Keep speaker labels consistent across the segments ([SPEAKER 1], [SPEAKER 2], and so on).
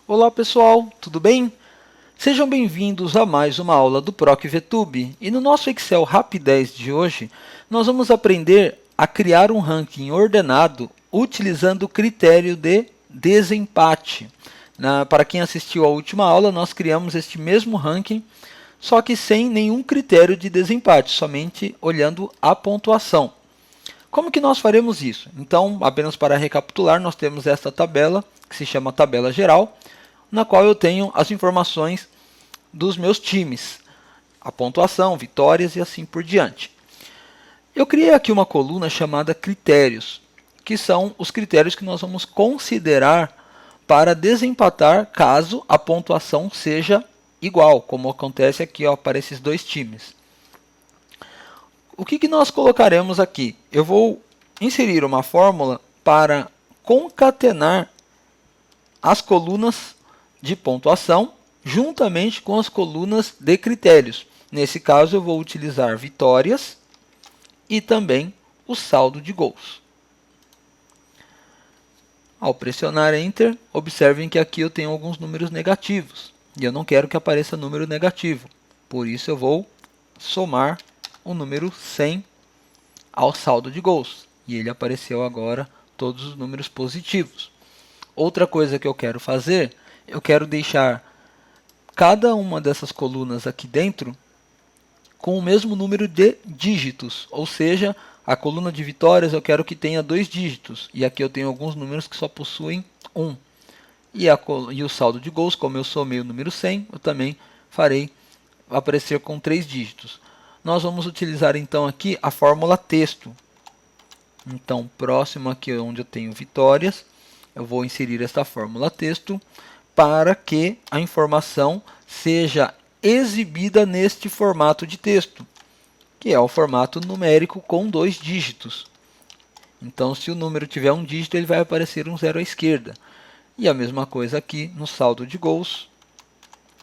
[SPEAKER 1] Olá pessoal, tudo bem? Sejam bem-vindos a mais uma aula do Proc VTube. E no nosso Excel Rapidez de hoje, nós vamos aprender a criar um ranking ordenado utilizando o critério de desempate. Para quem assistiu à última aula, nós criamos este mesmo ranking, só que sem nenhum critério de desempate, somente olhando a pontuação. Como que nós faremos isso? Então, apenas para recapitular, nós temos esta tabela, que se chama tabela geral, na qual eu tenho as informações dos meus times, a pontuação, vitórias e assim por diante. Eu criei aqui uma coluna chamada critérios, que são os critérios que nós vamos considerar para desempatar caso a pontuação seja igual, como acontece aqui para esses dois times. O que nós colocaremos aqui? Eu vou inserir uma fórmula para concatenar as colunas de pontuação juntamente com as colunas de critérios. Nesse caso, eu vou utilizar vitórias e também o saldo de gols. Ao pressionar Enter, observem que aqui eu tenho alguns números negativos. E eu não quero que apareça número negativo. Por isso, eu vou somar o número 100 ao saldo de gols. E ele apareceu agora todos os números positivos. Outra coisa que eu quero fazer, eu quero deixar cada uma dessas colunas aqui dentro com o mesmo número de dígitos. Ou seja, a coluna de vitórias eu quero que tenha 2 dígitos. E aqui eu tenho alguns números que só possuem 1. E o saldo de gols, como eu somei o número 100, eu também farei aparecer com 3 dígitos. Nós vamos utilizar então aqui a fórmula texto. Então, próximo aqui onde eu tenho vitórias, eu vou inserir esta fórmula texto para que a informação seja exibida neste formato de texto, que é o formato numérico com 2 dígitos. Então, se o número tiver um dígito, ele vai aparecer um 0 à esquerda. E a mesma coisa aqui no saldo de gols.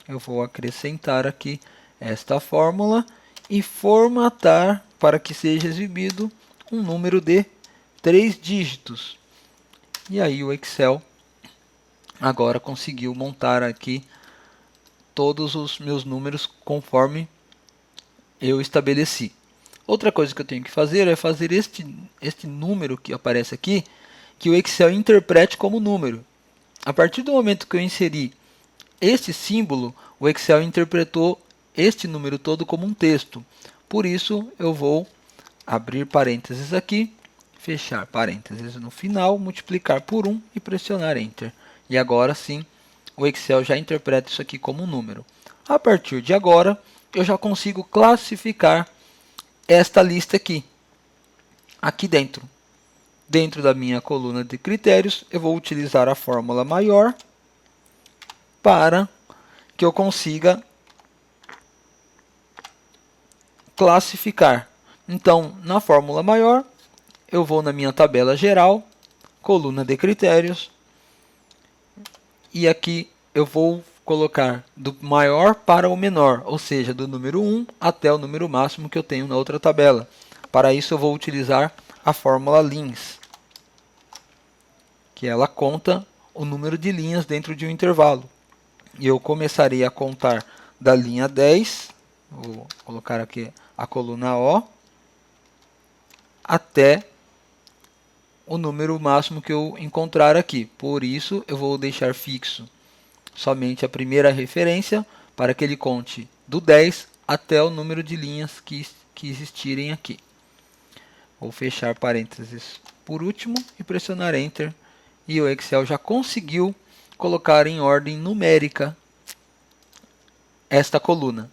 [SPEAKER 1] Eu vou acrescentar aqui esta fórmula e formatar para que seja exibido um número de 3 dígitos. E aí o Excel agora conseguiu montar aqui todos os meus números conforme eu estabeleci. Outra coisa que eu tenho que fazer é fazer este número que aparece aqui, que o Excel interprete como número. A partir do momento que eu inseri este símbolo, o Excel interpretou este número todo como um texto. Por isso, eu vou abrir parênteses aqui, fechar parênteses no final, multiplicar por 1 e pressionar Enter. E agora sim, o Excel já interpreta isso aqui como um número. A partir de agora, eu já consigo classificar esta lista aqui. Aqui dentro. Dentro da minha coluna de critérios, eu vou utilizar a fórmula maior para que eu consiga classificar. Então, na fórmula maior, eu vou na minha tabela geral, coluna de critérios, e aqui eu vou colocar do maior para o menor, ou seja, do número 1 até o número máximo que eu tenho na outra tabela. Para isso eu vou utilizar a fórmula lins, que ela conta o número de linhas dentro de um intervalo. E eu começarei a contar da linha 10, vou colocar aqui a coluna O, até o número máximo que eu encontrar aqui. Por isso, eu vou deixar fixo somente a primeira referência para que ele conte do 10 até o número de linhas que existirem aqui. Vou fechar parênteses por último e pressionar Enter. E o Excel já conseguiu colocar em ordem numérica esta coluna.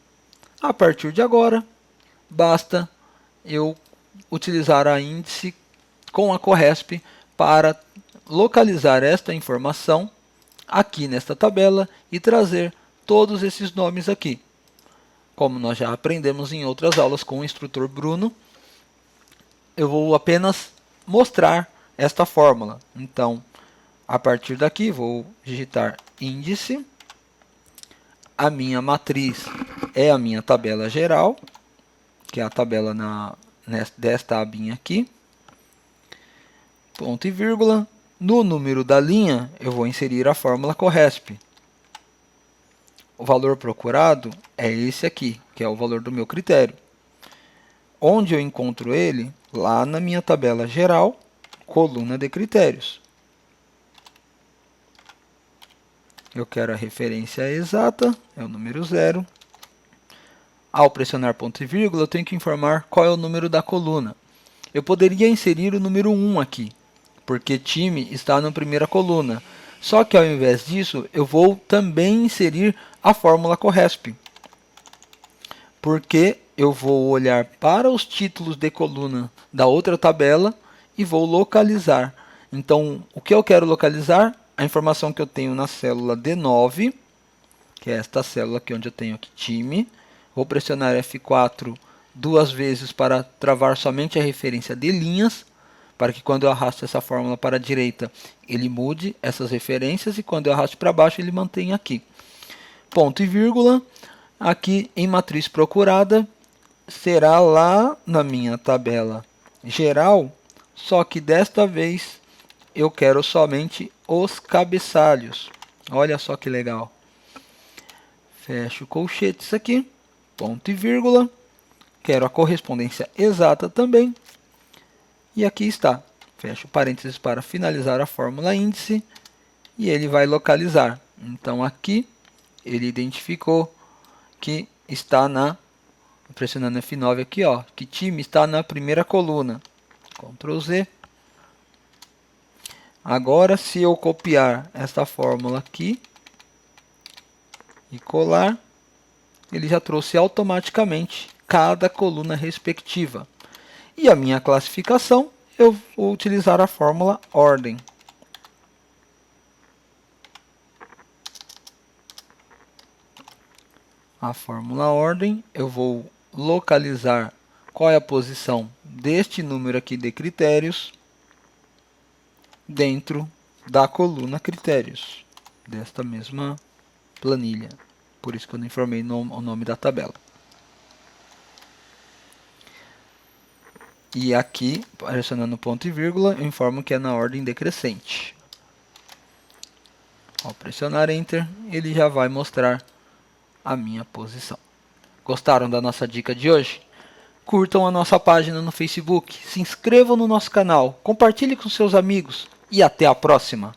[SPEAKER 1] A partir de agora, basta eu utilizar a índice com a Corresp para localizar esta informação aqui nesta tabela e trazer todos esses nomes aqui. Como nós já aprendemos em outras aulas com o instrutor Bruno, eu vou apenas mostrar esta fórmula. Então, a partir daqui, vou digitar índice. A minha matriz é a minha tabela geral, que é a tabela desta abinha aqui. Ponto e vírgula. No número da linha, eu vou inserir a fórmula Corresp. o valor procurado é esse aqui, que é o valor do meu critério. Onde eu encontro ele? Lá na minha tabela geral, coluna de critérios. Eu quero a referência exata, é o número 0. Ao pressionar ponto e vírgula, eu tenho que informar qual é o número da coluna. Eu poderia inserir o número 1 aqui, porque time está na primeira coluna. Só que ao invés disso, eu vou também inserir a fórmula CORRESP. Porque eu vou olhar para os títulos de coluna da outra tabela e vou localizar. Então, o que eu quero localizar? A informação que eu tenho na célula D9, que é esta célula aqui onde eu tenho aqui time. Vou pressionar F4 duas vezes para travar somente a referência de linhas, para que quando eu arrasto essa fórmula para a direita, ele mude essas referências, e quando eu arrasto para baixo, ele mantém aqui. Ponto e vírgula, aqui em matriz procurada, será lá na minha tabela geral, só que desta vez eu quero somente os cabeçalhos. Olha só que legal. Fecho colchetes aqui, ponto e vírgula. Quero a correspondência exata também. E aqui está. Fecho parênteses para finalizar a fórmula índice. E ele vai localizar. Então aqui ele identificou que está pressionando F9 aqui, ó, que time está na primeira coluna. Ctrl Z. Agora, se eu copiar esta fórmula aqui e colar, ele já trouxe automaticamente cada coluna respectiva. E a minha classificação, eu vou utilizar a fórmula ordem. A fórmula ordem, eu vou localizar qual é a posição deste número aqui de critérios dentro da coluna critérios, desta mesma planilha. Por isso que eu não informei o nome da tabela. E aqui, pressionando ponto e vírgula, eu informo que é na ordem decrescente. Ao pressionar Enter, ele já vai mostrar a minha posição. Gostaram da nossa dica de hoje? Curtam a nossa página no Facebook, se inscrevam no nosso canal, compartilhe com seus amigos e até a próxima!